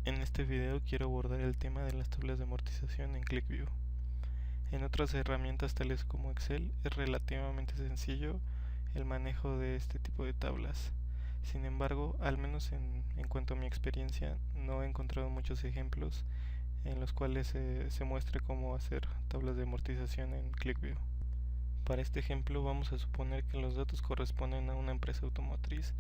En este video quiero abordar el tema de las tablas de amortización en QlikView. En otras herramientas tales como Excel es relativamente sencillo el manejo de este tipo de tablas. Sin embargo, al menos en cuanto a mi experiencia, no he encontrado muchos ejemplos en los cuales se muestre cómo hacer tablas de amortización en QlikView. Para este ejemplo vamos a suponer que los datos corresponden a una empresa automotriz,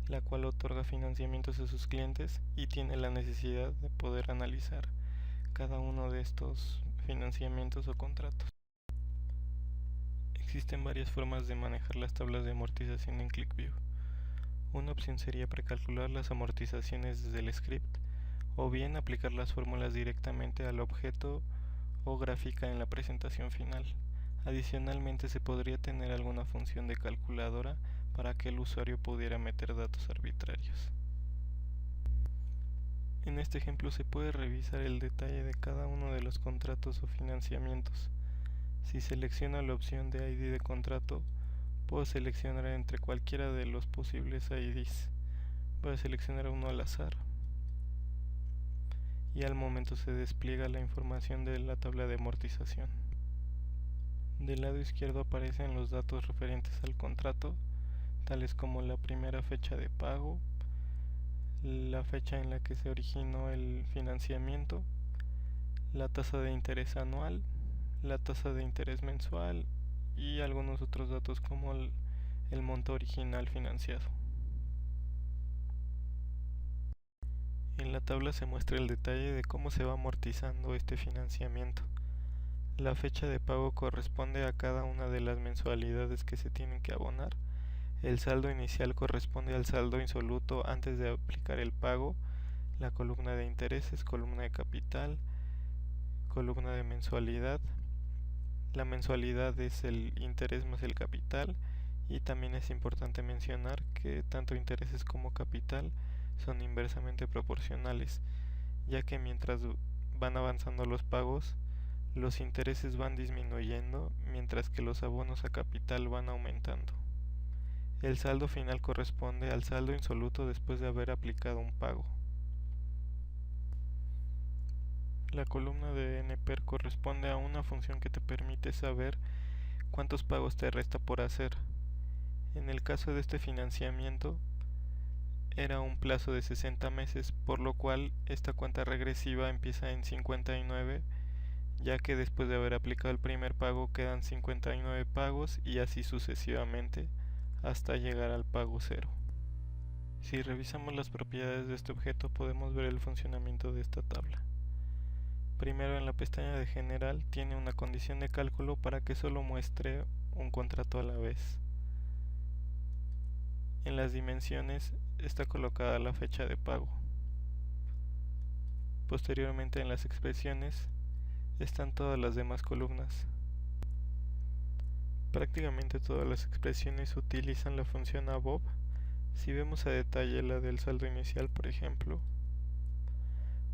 la cual otorga financiamientos a sus clientes y tiene la necesidad de poder analizar cada uno de estos financiamientos o contratos. Existen varias formas de manejar las tablas de amortización en QlikView. Una opción sería precalcular las amortizaciones desde el script, o bien aplicar las fórmulas directamente al objeto o gráfica en la presentación final. Adicionalmente, se podría tener alguna función de calculadora para que el usuario pudiera meter datos arbitrarios. En este ejemplo se puede revisar el detalle de cada uno de los contratos o financiamientos. Si selecciono la opción de ID de contrato, puedo seleccionar entre cualquiera de los posibles IDs. Voy a seleccionar uno al azar y al momento se despliega la información de la tabla de amortización. Del lado izquierdo aparecen los datos referentes al contrato, tales como la primera fecha de pago, la fecha en la que se originó el financiamiento, la tasa de interés anual, la tasa de interés mensual y algunos otros datos como el monto original financiado. En la tabla se muestra el detalle de cómo se va amortizando este financiamiento. La fecha de pago corresponde a cada una de las mensualidades que se tienen que abonar. El saldo inicial corresponde al saldo insoluto antes de aplicar el pago. La columna de intereses, columna de capital, columna de mensualidad. La mensualidad es el interés más el capital, y también es importante mencionar que tanto intereses como capital son inversamente proporcionales, ya que mientras van avanzando los pagos, los intereses van disminuyendo mientras que los abonos a capital van aumentando. El saldo final corresponde al saldo insoluto después de haber aplicado un pago. La columna de NPER corresponde a una función que te permite saber cuántos pagos te resta por hacer. En el caso de este financiamiento, era un plazo de 60 meses, por lo cual esta cuenta regresiva empieza en 59, ya que después de haber aplicado el primer pago quedan 59 pagos y así sucesivamente hasta llegar al pago cero. Si revisamos las propiedades de este objeto podemos ver el funcionamiento de esta tabla. Primero, en la pestaña de general tiene una condición de cálculo para que solo muestre un contrato a la vez. En las dimensiones está colocada la fecha de pago. Posteriormente, en las expresiones están todas las demás columnas. Prácticamente todas las expresiones utilizan la función above. Si vemos a detalle la del saldo inicial, por ejemplo,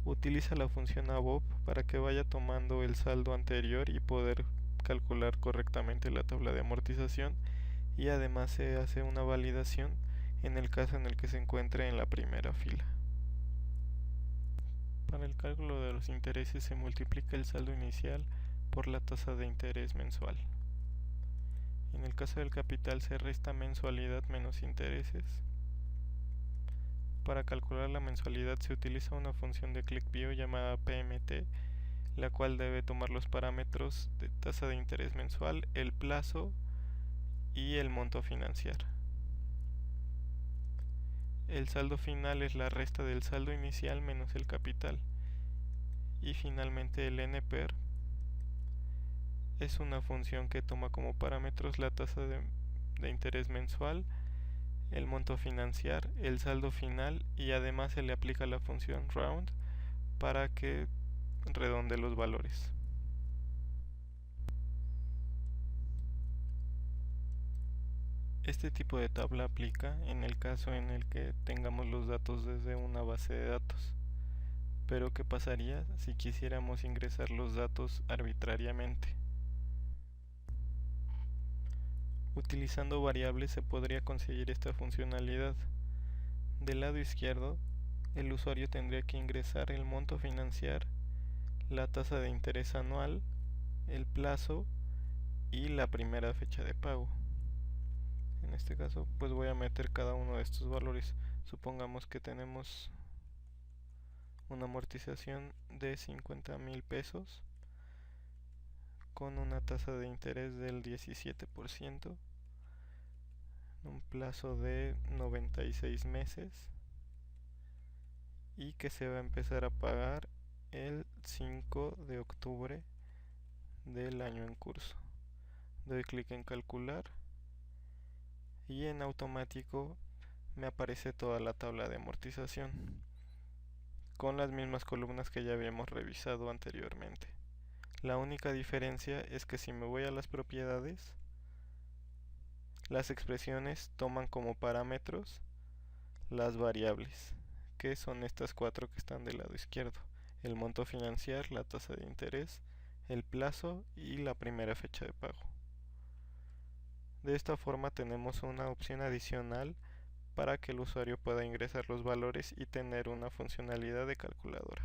utiliza la función above para que vaya tomando el saldo anterior y poder calcular correctamente la tabla de amortización, y además se hace una validación en el caso en el que se encuentre en la primera fila. Para el cálculo de los intereses se multiplica el saldo inicial por la tasa de interés mensual. En el caso del capital se resta mensualidad menos intereses. Para calcular la mensualidad se utiliza una función de QlikView llamada PMT, la cual debe tomar los parámetros de tasa de interés mensual, el plazo y el monto a financiar. El saldo final es la resta del saldo inicial menos el capital. Y finalmente el NPER es una función que toma como parámetros la tasa de interés mensual, el monto a financiar, el saldo final, y además se le aplica la función round para que redonde los valores. Este tipo de tabla aplica en el caso en el que tengamos los datos desde una base de datos. Pero ¿qué pasaría si quisiéramos ingresar los datos arbitrariamente? Utilizando variables se podría conseguir esta funcionalidad. Del lado izquierdo el usuario tendría que ingresar el monto a financiar, la tasa de interés anual, el plazo y la primera fecha de pago. En este caso, pues voy a meter cada uno de estos valores. Supongamos que tenemos una amortización de 50,000 pesos con una tasa de interés del 17%, un plazo de 96 meses y que se va a empezar a pagar el 5 de octubre del año en curso. Doy clic en calcular y en automático me aparece toda la tabla de amortización con las mismas columnas que ya habíamos revisado anteriormente. La única diferencia es que si me voy a las propiedades, las expresiones toman como parámetros las variables, que son estas cuatro que están del lado izquierdo: el monto a financiar, la tasa de interés, el plazo y la primera fecha de pago. De esta forma tenemos una opción adicional para que el usuario pueda ingresar los valores y tener una funcionalidad de calculadora.